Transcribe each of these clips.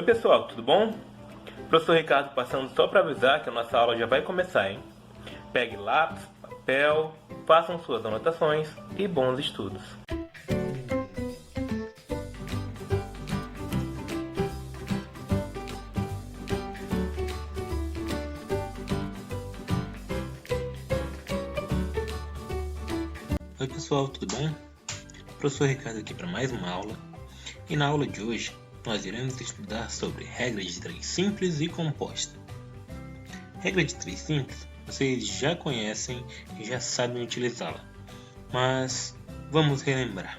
pessoal, tudo bom? Professor Ricardo passando só para avisar que a nossa aula já vai começar, hein? Pegue lápis, papel, façam suas anotações e bons estudos. Oi pessoal, tudo bom? Professor Ricardo aqui para mais uma aula. E na aula de hoje nós iremos estudar sobre regra de três simples e composta. Regra de três simples vocês já conhecem e já sabem utilizá-la, mas vamos relembrar.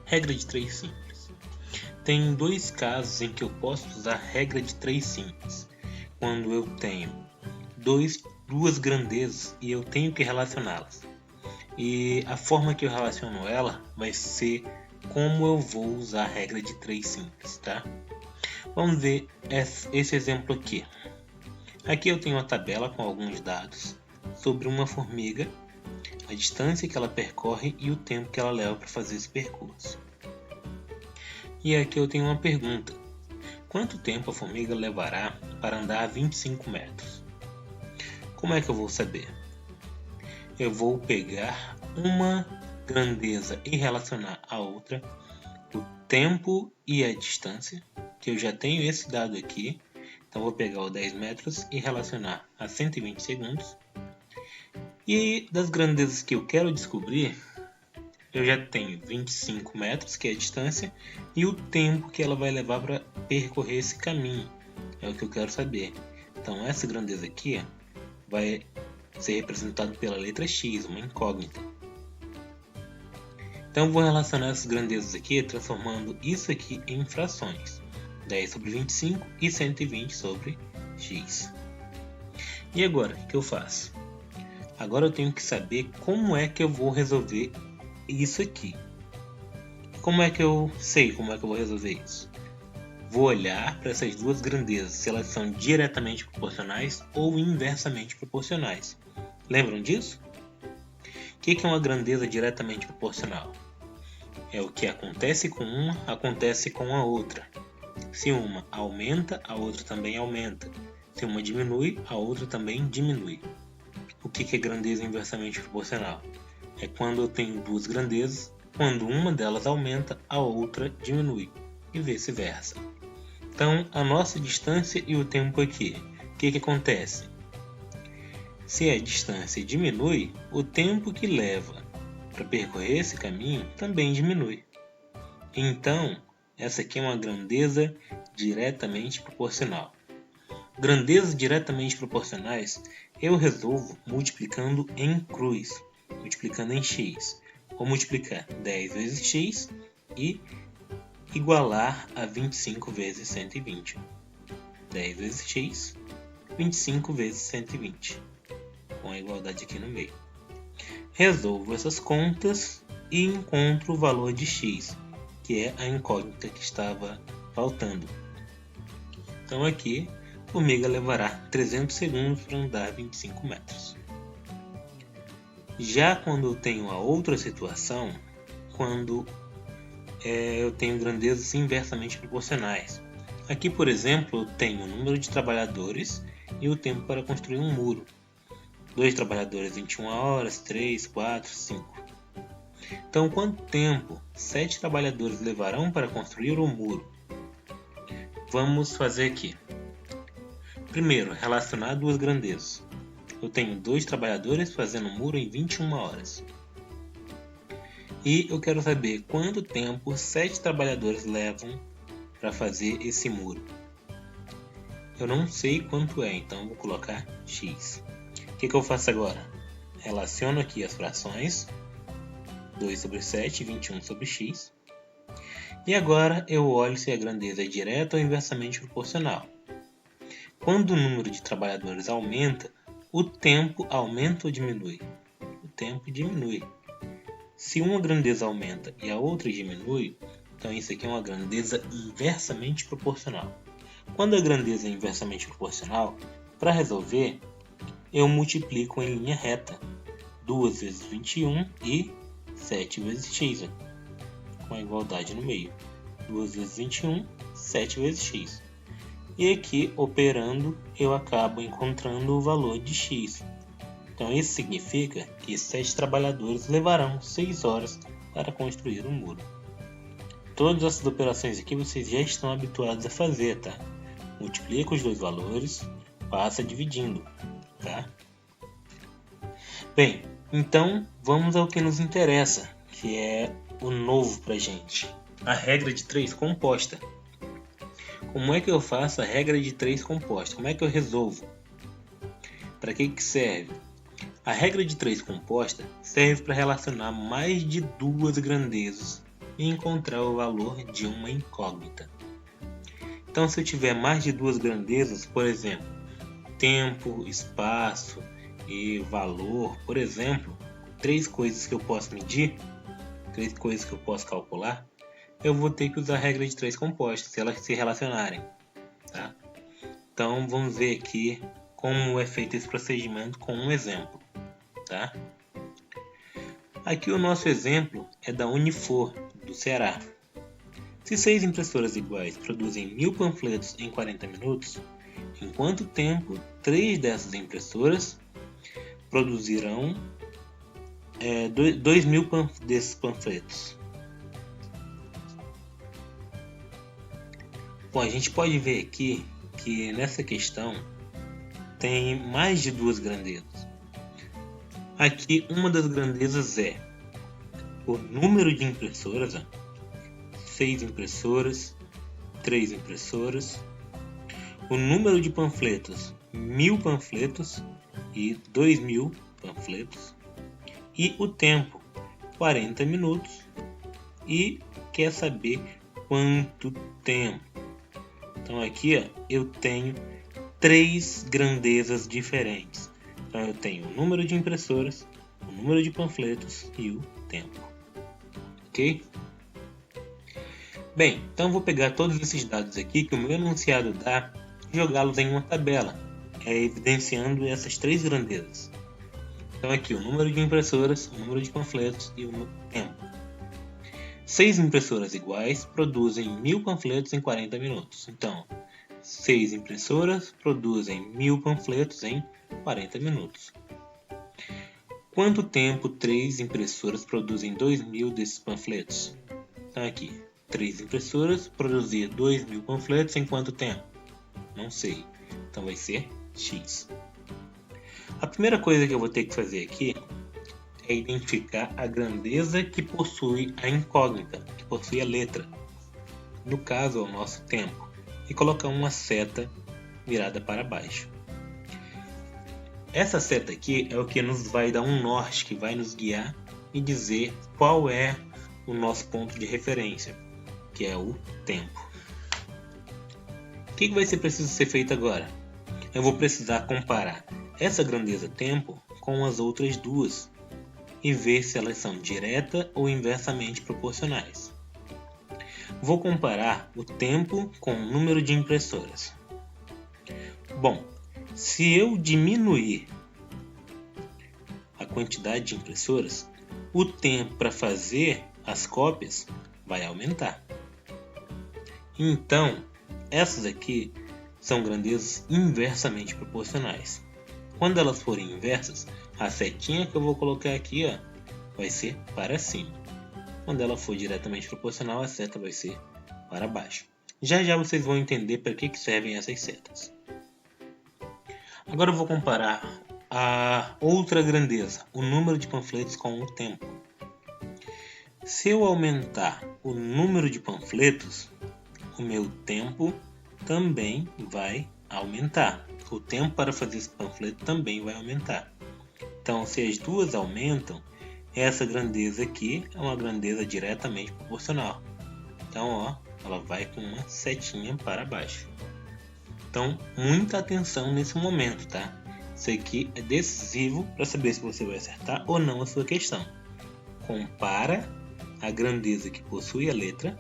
Regra de três simples. Tem dois casos em que eu posso usar regra de três simples. Quando eu tenho duas grandezas e eu tenho que relacioná-las. E a forma que eu relaciono ela vai ser como eu vou usar a regra de três simples, tá? Vamos ver esse exemplo aqui. Aqui eu tenho uma tabela com alguns dados sobre uma formiga, a distância que ela percorre e o tempo que ela leva para fazer esse percurso. E aqui eu tenho uma pergunta. Quanto tempo a formiga levará para andar 25 metros? Como é que eu vou saber? Eu vou pegar uma grandeza e relacionar a outra, o tempo e a distância, que eu já tenho esse dado aqui. Então vou pegar o 10 metros e relacionar a 120 segundos. E das grandezas que eu quero descobrir, eu já tenho 25 metros, que é a distância, e o tempo que ela vai levar para percorrer esse caminho. É o que eu quero saber. Então essa grandeza aqui vai ser representado pela letra X, uma incógnita. Então vou relacionar essas grandezas aqui transformando isso aqui em frações. 10 sobre 25 e 120 sobre X. E agora, o que eu faço? Agora eu tenho que saber como é que eu vou resolver isso aqui. Como é que eu sei como é que eu vou resolver isso? Vou olhar para essas duas grandezas, se elas são diretamente proporcionais ou inversamente proporcionais. Lembram disso? O que é uma grandeza diretamente proporcional? É o que acontece com uma, acontece com a outra. Se uma aumenta, a outra também aumenta. Se uma diminui, a outra também diminui. O que é grandeza inversamente proporcional? É quando eu tenho duas grandezas, quando uma delas aumenta, a outra diminui, e vice-versa. Então, a nossa distância e o tempo aqui, o que acontece? Se a distância diminui, o tempo que leva para percorrer esse caminho também diminui. Então, essa aqui é uma grandeza diretamente proporcional. Grandezas diretamente proporcionais eu resolvo multiplicando em cruz, multiplicando em x. Vou multiplicar 10 vezes x e igualar a 25 vezes 120. 10 vezes x, 25 vezes 120. Com a igualdade aqui no meio. Resolvo essas contas e encontro o valor de x, que é a incógnita que estava faltando. Então aqui, a formiga levará 300 segundos para andar 25 metros. Já quando eu tenho a outra situação, quando eu tenho grandezas inversamente proporcionais. Aqui, por exemplo, eu tenho o número de trabalhadores e o tempo para construir um muro. 2 trabalhadores 21 horas, 3, 4, 5. Então, quanto tempo 7 trabalhadores levarão para construir o muro? Vamos fazer aqui. Primeiro, relacionar duas grandezas. Eu tenho 2 trabalhadores fazendo o muro em 21 horas. E eu quero saber quanto tempo 7 trabalhadores levam para fazer esse muro. Eu não sei quanto é, então vou colocar x. O que eu faço agora? Relaciono aqui as frações, 2 sobre 7, 21 sobre x. E agora eu olho se a grandeza é direta ou inversamente proporcional. Quando o número de trabalhadores aumenta, o tempo aumenta ou diminui? O tempo diminui. Se uma grandeza aumenta e a outra diminui, então isso aqui é uma grandeza inversamente proporcional. Quando a grandeza é inversamente proporcional, para resolver, eu multiplico em linha reta 2 vezes 21 e 7 vezes x, com a igualdade no meio. 2 vezes 21, 7 vezes x. E aqui, operando, eu acabo encontrando o valor de x. Então isso significa que 7 trabalhadores levarão 6 horas para construir um muro. Todas essas operações aqui vocês já estão habituados a fazer, tá? Multiplica os dois valores, passa dividindo, tá? Bem, então vamos ao que nos interessa, que é o novo pra gente. A regra de 3 composta. Como é que eu faço a regra de 3 composta? Como é que eu resolvo? Para que serve? A regra de 3 composta serve para relacionar mais de duas grandezas e encontrar o valor de uma incógnita. Então, se eu tiver mais de duas grandezas, por exemplo, tempo, espaço e valor, por exemplo, 3 coisas que eu posso medir, 3 coisas que eu posso calcular, eu vou ter que usar a regra de 3 compostas, se elas se relacionarem. Tá? Então, vamos ver aqui como é feito esse procedimento com um exemplo. Tá? Aqui o nosso exemplo é da Unifor, do Ceará. Se 6 impressoras iguais produzem 1000 panfletos em 40 minutos, em quanto tempo 3 dessas impressoras produzirão 2000 desses panfletos? Bom, a gente pode ver aqui que nessa questão tem mais de duas grandezas. Aqui uma das grandezas é o número de impressoras, 6 impressoras, 3 impressoras, o número de panfletos, 1000 panfletos e 2000 panfletos, e o tempo, 40 minutos, e quer saber quanto tempo. Então aqui eu tenho 3 grandezas diferentes. Então eu tenho o número de impressoras, o número de panfletos e o tempo. Ok? Bem, então vou pegar todos esses dados aqui que o meu enunciado dá e jogá-los em uma tabela, evidenciando essas 3 grandezas. Então aqui o número de impressoras, o número de panfletos e o tempo. 6 impressoras iguais produzem 1000 panfletos em 40 minutos. Então, 6 impressoras produzem 1000 panfletos em 40 minutos. Quanto tempo 3 impressoras produzem 2000 desses panfletos? Então aqui, 3 impressoras produzir 2000 panfletos em quanto tempo? Não sei. Então vai ser X. A primeira coisa que eu vou ter que fazer aqui é identificar a grandeza que possui a incógnita, que possui a letra. No caso, é o nosso tempo. E colocar uma seta virada para baixo. Essa seta aqui é o que nos vai dar um norte, que vai nos guiar e dizer qual é o nosso ponto de referência, que é o tempo. O que vai ser preciso ser feito agora? Eu vou precisar comparar essa grandeza tempo com as outras duas e ver se elas são direta ou inversamente proporcionais. Vou comparar o tempo com o número de impressoras. Bom, se eu diminuir a quantidade de impressoras, o tempo para fazer as cópias vai aumentar. Então, essas aqui são grandezas inversamente proporcionais. Quando elas forem inversas, a setinha que eu vou colocar aqui vai ser para cima. Quando ela for diretamente proporcional, a seta vai ser para baixo. Já já vocês vão entender para que servem essas setas. Agora eu vou comparar a outra grandeza, o número de panfletos com o tempo. Se eu aumentar o número de panfletos, o meu tempo também vai aumentar. O tempo para fazer esse panfleto também vai aumentar. Então, se as duas aumentam, essa grandeza aqui é uma grandeza diretamente proporcional. Então, ela vai com uma setinha para baixo. Então, muita atenção nesse momento, tá? Isso aqui é decisivo para saber se você vai acertar ou não a sua questão. Compara a grandeza que possui a letra,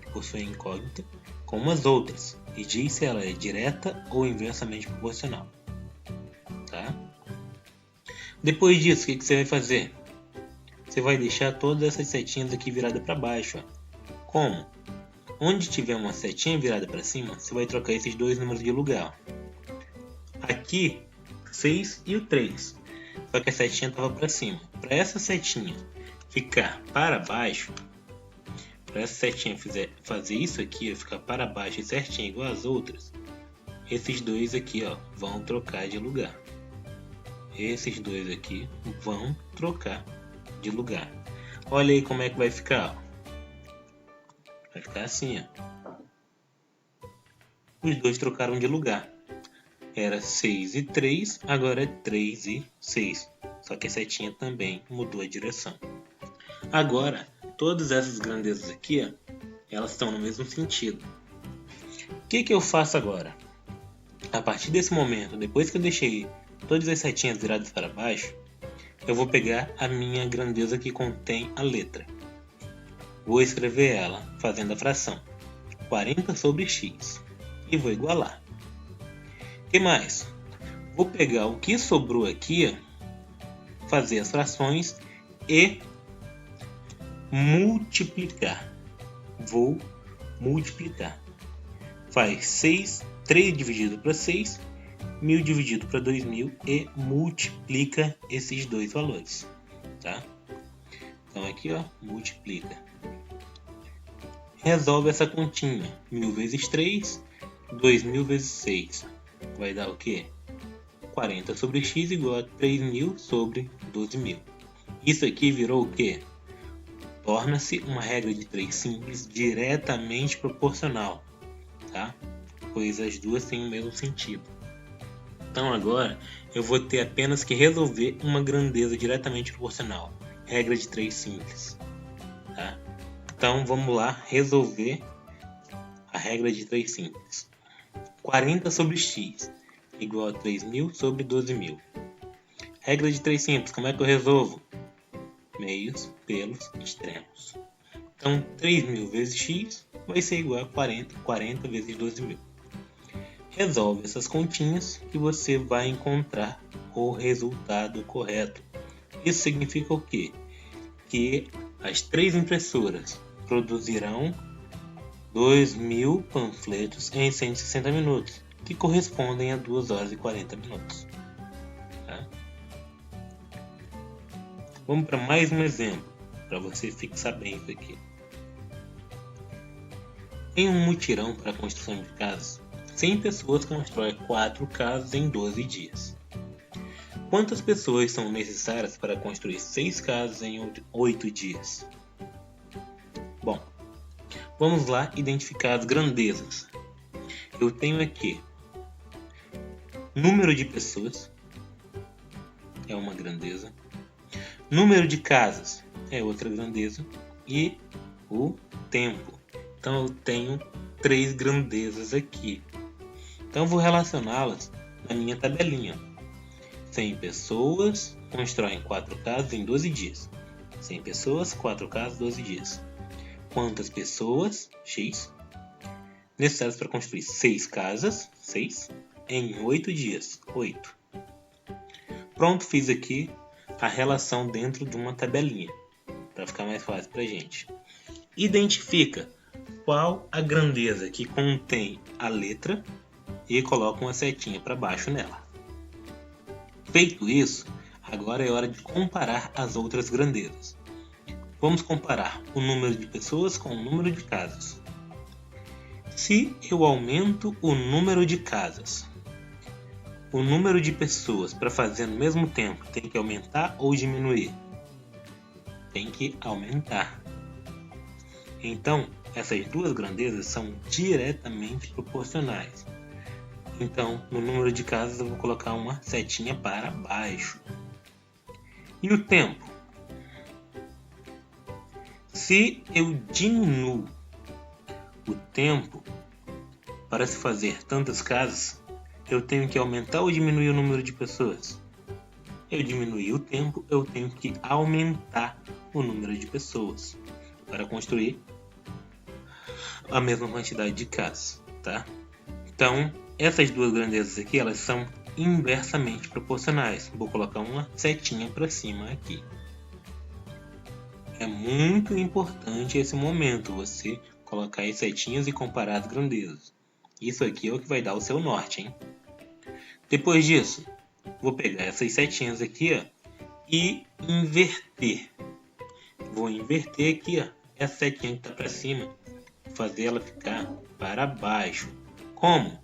que possui a incógnita, com as outras e diz se ela é direta ou inversamente proporcional. Tá? Depois disso, o que você vai fazer? Você vai deixar todas essas setinhas aqui viradas para baixo. Como? Onde tiver uma setinha virada para cima, você vai trocar esses dois números de lugar. Aqui, 6 e o 3. Só que a setinha estava para cima. Para essa setinha ficar para baixo, para essa setinha fazer isso aqui, ficar para baixo e certinho igual as outras, esses dois aqui vão trocar de lugar. Esses dois aqui vão trocar de lugar. Olha aí como é que vai ficar. Vai ficar assim, Os dois trocaram de lugar. Era 6 e 3, agora é 3 e 6. Só que a setinha também mudou a direção. Agora, todas essas grandezas aqui, elas estão no mesmo sentido. O que eu faço agora? A partir desse momento, depois que eu deixei todas as setinhas viradas para baixo, eu vou pegar a minha grandeza que contém a letra. Vou escrever ela fazendo a fração 40 sobre x e vou igualar. O que mais? Vou pegar o que sobrou aqui, fazer as frações e multiplicar. Vou multiplicar. Faz 3 dividido para 6, 1000 dividido para 2000 e multiplica esses dois valores, tá? Então aqui, multiplica. Resolve essa continha. 1000 vezes 3, 2000 vezes 6. Vai dar o quê? 40 sobre x igual a 3000 sobre 12.000. Isso aqui virou o quê? Torna-se uma regra de 3 simples diretamente proporcional, tá? Pois as duas têm o mesmo sentido. Então agora eu vou ter apenas que resolver uma grandeza diretamente proporcional. Regra de 3 simples, tá? Então vamos lá resolver a regra de 3 simples. 40 sobre x igual a 3.000 sobre 12.000. Regra de 3 simples, como é que eu resolvo? Meios pelos extremos. Então 3.000 vezes x vai ser igual a 40 vezes 12.000. Resolve essas continhas que você vai encontrar o resultado correto. Isso significa o quê? Que as 3 impressoras produzirão 2.000 panfletos em 160 minutos, que correspondem a 2 horas e 40 minutos. Tá? Vamos para mais um exemplo, para você fixar bem isso aqui. Em um mutirão para a construção de casas, 100 pessoas constroem 4 casas em 12 dias. Quantas pessoas são necessárias para construir 6 casas em 8 dias? Bom, vamos lá identificar as grandezas. Eu tenho aqui número de pessoas, é uma grandeza. Número de casas é outra grandeza. E o tempo. Então eu tenho 3 grandezas aqui. Então eu vou relacioná-las na minha tabelinha. 100 pessoas constroem 4 casas em 12 dias. 100 pessoas, 4 casas, 12 dias. Quantas pessoas, x, necessárias para construir 6 casas, 6, em 8 dias, 8. Pronto, fiz aqui a relação dentro de uma tabelinha, para ficar mais fácil para a gente. Identifica qual a grandeza que contém a letra e coloca uma setinha para baixo nela. Feito isso, agora é hora de comparar as outras grandezas. Vamos comparar o número de pessoas com o número de casas. Se eu aumento o número de casas, o número de pessoas para fazer no mesmo tempo tem que aumentar ou diminuir? Tem que aumentar. Então, essas duas grandezas são diretamente proporcionais. Então, no número de casas eu vou colocar uma setinha para baixo. E o tempo? Se eu diminuo o tempo para se fazer tantas casas, eu tenho que aumentar ou diminuir o número de pessoas? Eu diminuir o tempo, eu tenho que aumentar o número de pessoas para construir a mesma quantidade de casas, tá? Então, essas duas grandezas aqui, elas são inversamente proporcionais. Vou colocar uma setinha para cima aqui. É muito importante esse momento, você colocar as setinhas e comparar as grandezas. Isso aqui é o que vai dar o seu norte, hein? Depois disso, vou pegar essas setinhas aqui, ó, e inverter. Vou inverter aqui, ó, essa setinha que está para cima, fazer ela ficar para baixo. Como?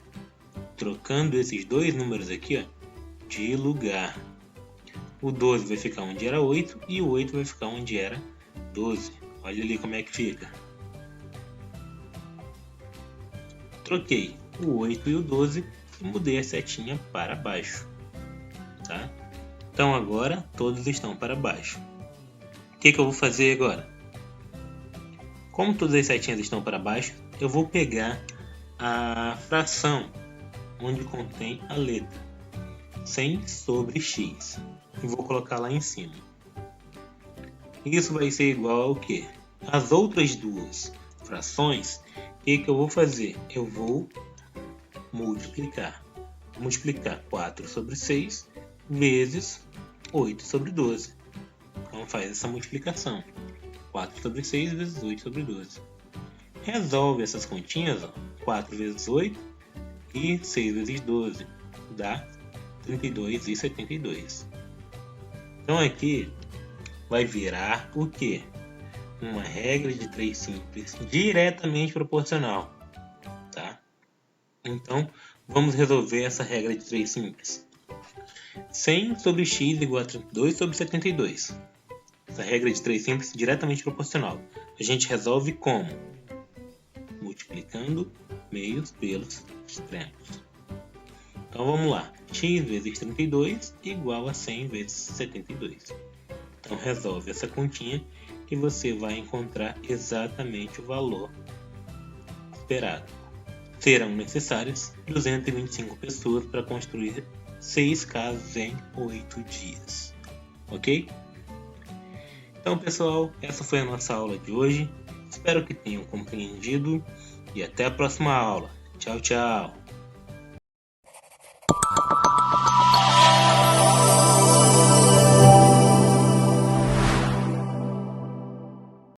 Trocando esses dois números aqui, ó, de lugar. O 12 vai ficar onde era 8 e o 8 vai ficar onde era 12. Olha ali como é que fica. Troquei o 8 e o 12 e mudei a setinha para baixo. Tá? Então agora todos estão para baixo. O que eu vou fazer agora? Como todas as setinhas estão para baixo, eu vou pegar a fração onde contém a letra 100 sobre x e vou colocar lá em cima. Isso vai ser igual ao que? As outras duas frações, o que eu vou fazer? Eu vou multiplicar. Vou multiplicar 4 sobre 6 vezes 8 sobre 12. Então faz essa multiplicação. 4 sobre 6 vezes 8 sobre 12. Resolve essas continhas, ó. 4 vezes 8 e 6 vezes 12 dá 32 e 72. Então aqui vai virar o que? Uma regra de 3 simples diretamente proporcional. Tá? Então vamos resolver essa regra de 3 simples. 100 sobre x igual a 32 sobre 72. Essa regra de 3 simples diretamente proporcional. A gente resolve como? Multiplicando meios pelos extremos. Então vamos lá. X vezes 32 igual a 100 vezes 72. Então resolve essa continha que você vai encontrar exatamente o valor esperado. Serão necessárias 225 pessoas para construir 6 casas em 8 dias. Ok? Então pessoal, essa foi a nossa aula de hoje. Espero que tenham compreendido e até a próxima aula. Tchau, tchau!